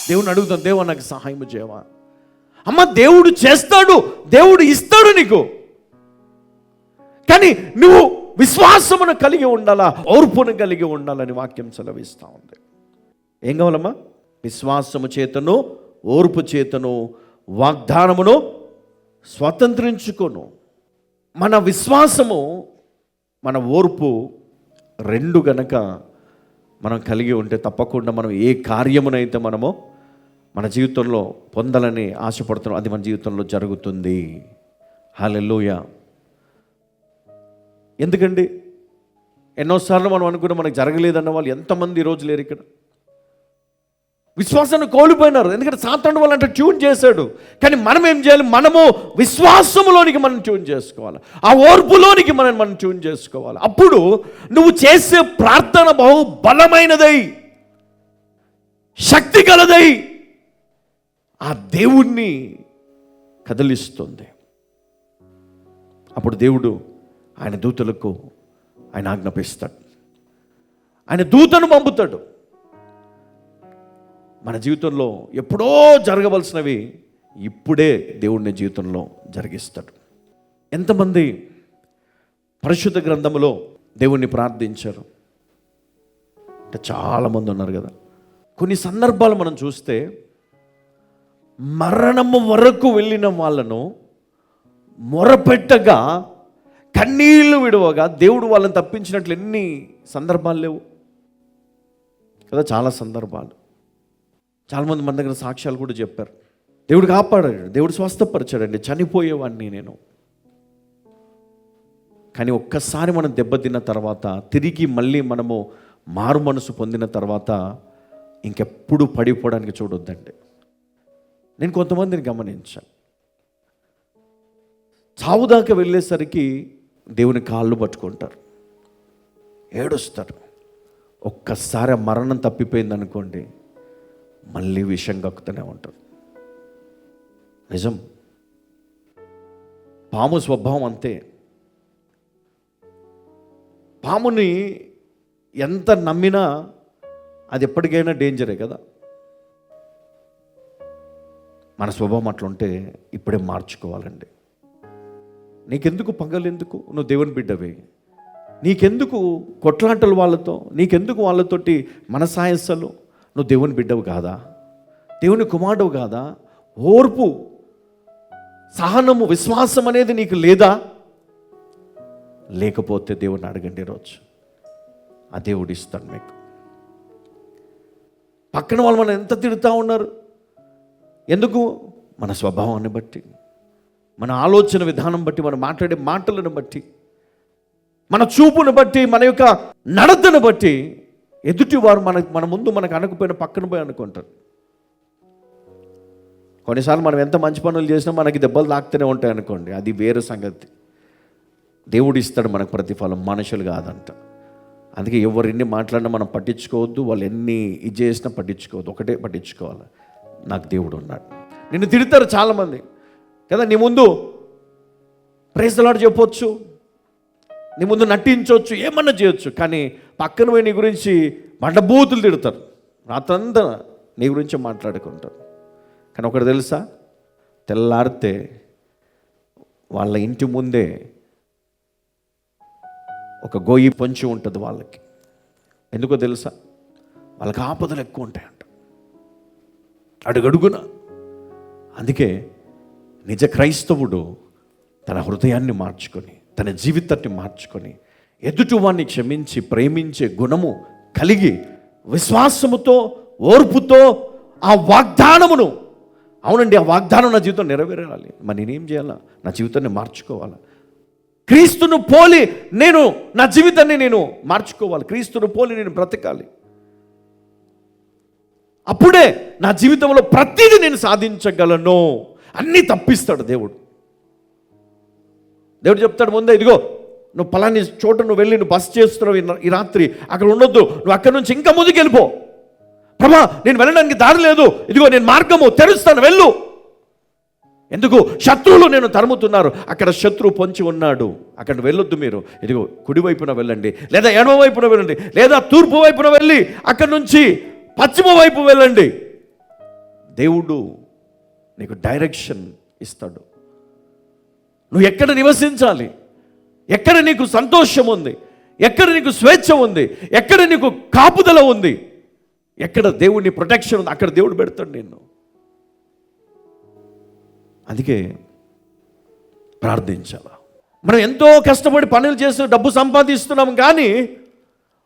దేవుని అడుగుతాం, దేవా నాకు సహాయం చేయవా. అమ్మ దేవుడు చేస్తాడు, దేవుడు ఇస్తాడు నీకు. కానీ నువ్వు విశ్వాసమును కలిగి ఉండాలా, ఓర్పును కలిగి ఉండాలని వాక్యం సెలవిస్తూ ఉంది. ఏం కావాలమ్మా? విశ్వాసము చేతను, ఓర్పు చేతను వాగ్దానమును స్వతంత్రించుకోను. మన విశ్వాసము, మన ఓర్పు రెండు గనక మనం కలిగి ఉంటే తప్పకుండా మనం ఏ కార్యమునైతే మనము మన జీవితంలో పొందాలని ఆశపడుతున్నాం అది మన జీవితంలో జరుగుతుంది. హల్లెలూయా. ఎందుకండి ఎన్నోసార్లు మనం అనుకున్నాం మనకు జరగలేదన్న వాళ్ళు ఎంతమంది ఈరోజు లేరు ఇక్కడ. విశ్వాసాన్ని కోల్పోయినారు, ఎందుకంటే సాతాను వాళ్ళంటే ట్యూన్ చేశాడు. కానీ మనం ఏం చేయాలి? మనము విశ్వాసములోనికి మనం ట్యూన్ చేసుకోవాలి, ఆ ఓర్పులోనికి మనం ట్యూన్ చేసుకోవాలి. అప్పుడు నువ్వు చేసే ప్రార్థన బహు బలమైనదై, శక్తి గలదై, ఆ దేవుణ్ణి కదిలిస్తుంది. అప్పుడు దేవుడు ఆయన దూతలకు ఆయన ఆజ్ఞాపిస్తాడు, ఆయన దూతను పంపుతాడు. మన జీవితంలో ఎప్పుడో జరగవలసినవి ఇప్పుడే దేవుడిని జీవితంలో జరిగిస్తాడు. ఎంతమంది పరిశుద్ధ గ్రంథములో దేవుణ్ణి ప్రార్థించారు అంటే చాలామంది ఉన్నారు కదా. కొన్ని సందర్భాలు మనం చూస్తే మరణము వరకు వెళ్ళిన వాళ్ళను మొరపెట్టగా, కన్నీళ్లు విడవగా దేవుడు వాళ్ళని తప్పించినట్లు ఎన్ని సందర్భాలు లేవు కదా. చాలా సందర్భాలు, చాలామంది మన దగ్గర సాక్ష్యాలు కూడా చెప్పారు. దేవుడు కాపాడాడు, దేవుడు స్వస్థపరిచాడండి, చనిపోయేవాడిని నేను. కానీ ఒక్కసారి మనం దెబ్బతిన్న తర్వాత, తిరిగి మళ్ళీ మనము మారు మనసు పొందిన తర్వాత ఇంకెప్పుడు పడిపోవడానికి చూడొద్దండి. నేను కొంతమందిని గమనించాను, చావు దాకా వెళ్ళేసరికి దేవుని కాళ్ళు పట్టుకుంటారు, ఏడుస్తారు. ఒక్కసారి మరణం తప్పిపోయింది అనుకోండి, మళ్ళీ విషం కక్కుతూనే ఉంటారు. నిజం, పాము స్వభావం అంతే. పాముని ఎంత నమ్మినా అది ఎప్పటికైనా డేంజరే కదా. మన స్వభావం అట్లుంటే ఇప్పుడే మార్చుకోవాలండి. నీకెందుకు పగలెందుకు? నువ్వు దేవుని బిడ్డవే. నీకెందుకు కొట్లాటలు వాళ్ళతో? నీకెందుకు వాళ్ళతోటి మనసాయసలు? నువ్వు దేవుని బిడ్డవు కాదా? దేవుని కుమారుడు కాదా? ఓర్పు, సహనము, విశ్వాసం అనేది నీకు లేదా? లేకపోతే దేవుడిని అడగండి ఈరోజు, ఆ దేవుడు ఇస్తాడు మీకు. పక్కన వాళ్ళు మనం ఎంత తిడుతూ ఉన్నారు, ఎందుకు? మన స్వభావాన్ని బట్టి, మన ఆలోచన విధానం బట్టి, మనం మాట్లాడే మాటలను బట్టి, మన చూపును బట్టి, మన యొక్క నడతను బట్టి ఎదుటి వారు మన ముందు మనకు అనకపోయిన పక్కన పోయి అనుకుంటారు. కొన్నిసార్లు మనం ఎంత మంచి పనులు చేసినా మనకి దెబ్బలు తాకుతూనే ఉంటాయి అనుకోండి, అది వేరే సంగతి. దేవుడు ఇస్తాడు మనకు ప్రతిఫలం, మనుషులు కాదంట. అందుకే ఎవరు ఎన్ని మాట్లాడినా మనం పట్టించుకోవద్దు, వాళ్ళు ఎన్ని ఇది చేసినా పట్టించుకోవద్దు. ఒకటే పట్టించుకోవాలి, నాకు దేవుడు ఉన్నాడు. నిన్ను తిడతారు చాలామంది కదా, నీ ముందు ప్రైజ్ ది లార్డ్ చెప్పొచ్చు, నీ ముందు నటించవచ్చు, ఏమన్నా చేయొచ్చు. కానీ పక్కన పోయి నీ గురించి బండబూతులు తిడతారు, రాత్రంతా నీ గురించి మాట్లాడుకుంటారు. కానీ ఒకటి తెలుసా, తెల్లారితే వాళ్ళ ఇంటి ముందే ఒక గొయ్యి పొంచి ఉంటుంది వాళ్ళకి. ఎందుకో తెలుసా? వాళ్ళకి ఆపదలు ఎక్కువ ఉంటాయంట అడుగడుగున. అందుకే నిజ క్రైస్తవుడు తన హృదయాన్ని మార్చుకొని, తన జీవితాన్ని మార్చుకొని, ఎదుటివాన్ని క్షమించి ప్రేమించే గుణము కలిగి, విశ్వాసముతో, ఓర్పుతో ఆ వాగ్దానమును, అవునండి ఆ వాగ్దానం నా జీవితం నెరవేరాలి, మరి నేనేం చేయాలా? నా జీవితాన్ని మార్చుకోవాలా? క్రీస్తును పోలి నేను నా జీవితాన్ని నేను మార్చుకోవాలి, క్రీస్తును పోలి నేను బ్రతకాలి. అప్పుడే నా జీవితంలో ప్రతిదీ నేను సాధించగలను. అన్నీ తప్పిస్తాడు దేవుడు. దేవుడు చెప్తాడు ముందే, ఇదిగో నువ్వు పలాని చోట నువ్వు వెళ్ళి నువ్వు బస్ చేస్తున్నావు ఈ రాత్రి, అక్కడ ఉండొద్దు, నువ్వు అక్కడి నుంచి ఇంకా ముందుకు వెళ్ళిపో. ప్రభా నేను వెళ్ళడానికి దారి లేదు, ఇదిగో నేను మార్గము తెరుస్తాను, వెళ్ళు. ఎందుకు? శత్రువులు నేను తరుముతున్నారు, అక్కడ శత్రువు పొంచి ఉన్నాడు, అక్కడ వెళ్ళొద్దు మీరు, ఇదిగో కుడివైపున వెళ్ళండి, లేదా ఎడమ వైపున వెళ్ళండి, లేదా తూర్పు వైపున వెళ్ళి అక్కడి నుంచి పశ్చిమ వైపు వెళ్ళండి. దేవుడు నీకు డైరెక్షన్ ఇస్తాడు. నువ్వు ఎక్కడ నివసించాలి, ఎక్కడ నీకు సంతోషం ఉంది, ఎక్కడ నీకు స్వేచ్ఛ ఉంది, ఎక్కడ నీకు కాపుదల ఉంది, ఎక్కడ దేవుని ప్రొటెక్షన్ ఉంది, అక్కడ దేవుడు పెడతాడు నిన్ను. అందుకే ప్రార్థించాల. మనం ఎంతో కష్టపడి పనులు చేస్తూ డబ్బు సంపాదిస్తున్నాం, కానీ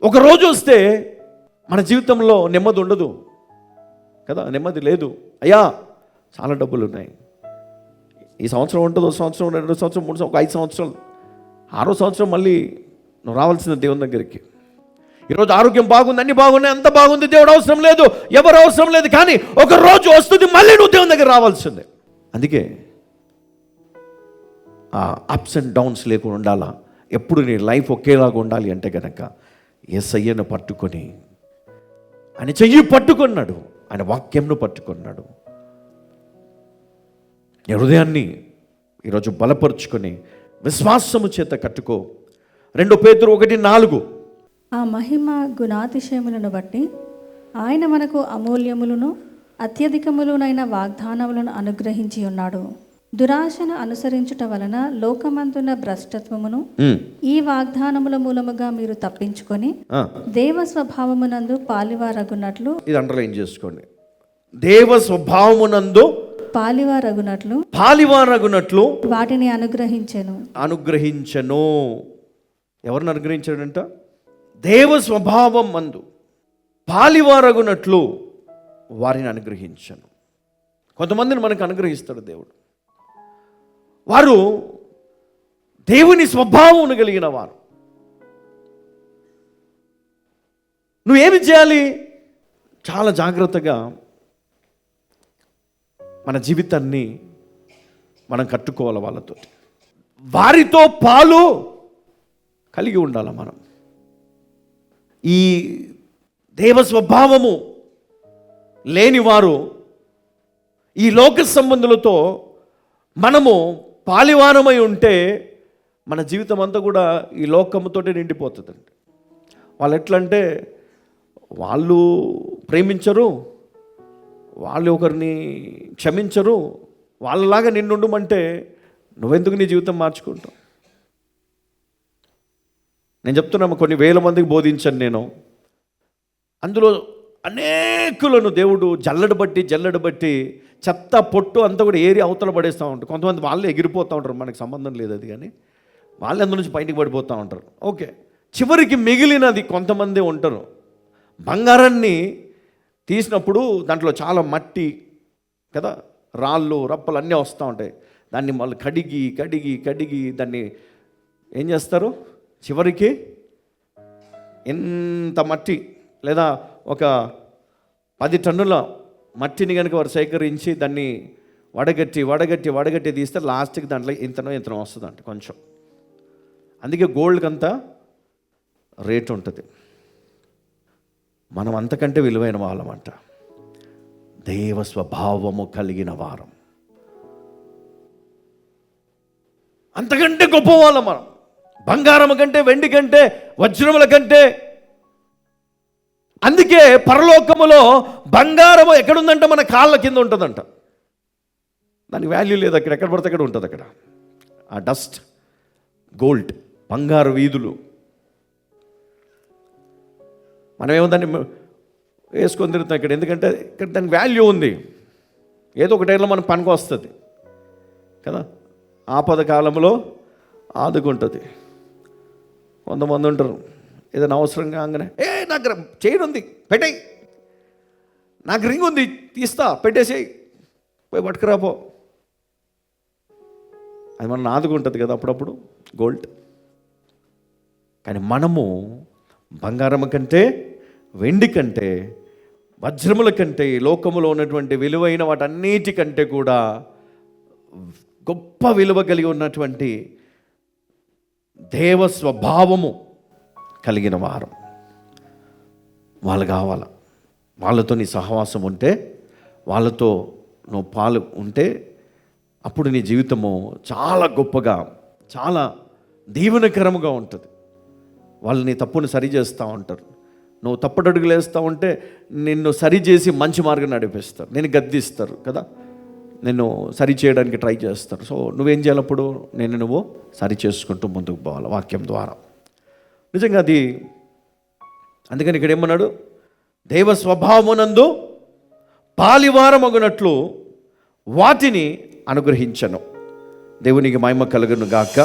ఒక రోజు వస్తే మన జీవితంలో నెమ్మది ఉండదు కదా, నెమ్మది లేదు. అయ్యా చాలా డబ్బులు ఉన్నాయి, ఈ సంవత్సరం ఉంటుంది, ఒక సంవత్సరం, 2 సంవత్సరం, 3 సంవత్సరం, ఒక 5 సంవత్సరాలు, 6వ సంవత్సరం మళ్ళీ నువ్వు రావాల్సింది దేవుని దగ్గరికి. ఈరోజు ఆరోగ్యం బాగుంది, అన్ని బాగున్నాయి, అంత బాగుంది, దేవుడు అవసరం లేదు, ఎవరు అవసరం లేదు, కానీ ఒక రోజు వస్తుంది మళ్ళీ నువ్వు దేవుని దగ్గర రావాల్సిందే. అందుకే ఆ అప్స్ అండ్ డౌన్స్ లేకుండా ఉండాలా. ఎప్పుడు నీ లైఫ్ ఒకేలాగా ఉండాలి అంటే కనుక యేసయ్యను పట్టుకొని, ఆయన చెయ్యి పట్టుకున్నాడు, ఆయన వాక్యంను పట్టుకున్నాడు. నీ హృదయాన్ని ఈరోజు బలపరుచుకొని విశ్వాసము చేత కట్టుకో. 2 పేతురు 1:4. ఆ మహిమ గుణాతిశయములను బట్టి ఆయన మనకు అమూల్యములను అత్యధికములునైన వాగ్దానములను అనుగ్రహించి ఉన్నాడు. దురాశను అనుసరించుట వలన లోకమందున భ్రష్టత్వమును ఈ వాగ్దానముల మూలముగా మీరు తప్పించుకొని దేవ స్వభావమునందు పాలివారగునట్లు, ఇది అండర్లైన్ చేసుకోండి, దేవ స్వభావమునందు పాలివారగునట్లు వాటిని అనుగ్రహించెను. ఎవరిని అనుగ్రహించాడంట? దేవ స్వభావం మందు పాలివారగునట్లు వారిని అనుగ్రహించను. కొంతమందిని మనకు అనుగ్రహిస్తాడు దేవుడు. వారు దేవుని స్వభావం కలిగిన వారు. నువ్వేమి చేయాలి? చాలా జాగ్రత్తగా మన జీవితాన్ని మనం కట్టుకోవాలి. వాళ్ళతో, వారితో పాలు కలిగి ఉండాలి. మనం ఈ దేవ స్వభావము లేనివారు, ఈ లోక సంబంధులతో మనము పాలివారమై ఉంటే మన జీవితం అంతా కూడా ఈ లోకముతోటే నిండిపోతుందండి. వాళ్ళు ఎట్లంటే, వాళ్ళు ప్రేమించరు, వాళ్ళు ఒకరిని క్షమించరు, వాళ్ళలాగా నిన్నుండమంటే నువ్వెందుకు నీ జీవితం మార్చుకుంటావు? నేను చెప్తున్నా, కొన్ని వేల మందికి బోధించాను నేను. అందులో అనేకులను దేవుడు జల్లెడ బట్టి చెత్త పొట్టు అంతా కూడా ఏరి అవతల పడేస్తూ ఉంటారు. కొంతమంది వాళ్ళే ఎగిరిపోతూ ఉంటారు, మనకు సంబంధం లేదు అది, కానీ వాళ్ళే అందులో నుంచి బయటికి పడిపోతూ ఉంటారు. ఓకే, చివరికి మిగిలినది కొంతమంది ఉంటారు. బంగారాన్ని తీసినప్పుడు దాంట్లో చాలా మట్టి కదా, రాళ్ళు రప్పలు అన్నీ వస్తూ ఉంటాయి. దాన్ని మళ్ళీ కడిగి దాన్ని ఏం చేస్తారు? చివరికి ఎంత మట్టి, లేదా ఒక 10 టన్నుల మట్టిని కనుక వారు సేకరించి దాన్ని వడగట్టి తీస్తే లాస్ట్కి దాంట్లో ఇంతనో వస్తుందంట కొంచెం. అందుకే గోల్డ్కి అంతా రేట్ ఉంటుంది. మనం అంతకంటే విలువైన వాళ్ళమంట, దేవ స్వభావము కలిగిన వారం, అంతకంటే గొప్పవాళ్ళం మనం. బంగారం కంటే, వెండి కంటే, వజ్రముల కంటే. అందుకే పరలోకములో బంగారము ఎక్కడుందంట? మన కాళ్ళ కింద ఉంటుందంట. దానికి వాల్యూ లేదు, అక్కడ ఎక్కడ పడితే అక్కడ ఉంటుంది. అక్కడ ఆ డస్ట్, గోల్డ్, బంగారు వీధులు. మనమేమో దాన్ని వేసుకొని తిరుగుతాం ఇక్కడ, ఎందుకంటే ఇక్కడ దానికి వాల్యూ ఉంది. ఏదో ఒక టైంలో మనకు పనికి వస్తుంది కదా, ఆపద కాలంలో ఆదుకుంటుంది. కొంతమంది ఉంటారు, ఏదైనా అవసరంగా కాగానే, నాకు చైన్ ఉంది పెట్టేయి, నాకు రింగ్ ఉంది తీస్తా పెట్టేసేయి, పోయి పట్టుకురాపో. అది మనం ఆదుకుంటుంది కదా అప్పుడప్పుడు గోల్డ్. కానీ మనము బంగారం కంటే, వెండి కంటే, వజ్రముల కంటే, ఈ లోకములో ఉన్నటువంటి విలువైన వాటన్నిటికంటే కూడా గొప్ప విలువ కలిగి ఉన్నటువంటి దేవ స్వభావము కలిగిన వారు వాళ్ళు కావాలి. వాళ్ళతో నీ సహవాసం ఉంటే, వాళ్ళతో నువ్వు పాలు ఉంటే, అప్పుడు నీ జీవితము చాలా గొప్పగా, చాలా దీవెనకరముగా ఉంటుంది. వాళ్ళు నీ తప్పును సరిచేస్తూ ఉంటారు, నువ్వు తప్పటడుగులు వేస్తూ ఉంటే నిన్ను సరిచేసి మంచి మార్గం నడిపిస్తారు, నేను గద్దిస్తారు కదా, నిన్ను సరి చేయడానికి ట్రై చేస్తారు. సో నువ్వేం చేయాలప్పుడు? నువ్వు సరి చేసుకుంటూ ముందుకు పోవాలి వాక్యం ద్వారా. నిజంగా అది అందుకని ఇక్కడ ఏమన్నాడు? దైవ స్వభావమునందు పాలివారమగునట్లు వాటిని అనుగ్రహించను. దేవునికి మహిమ కలుగును గాక.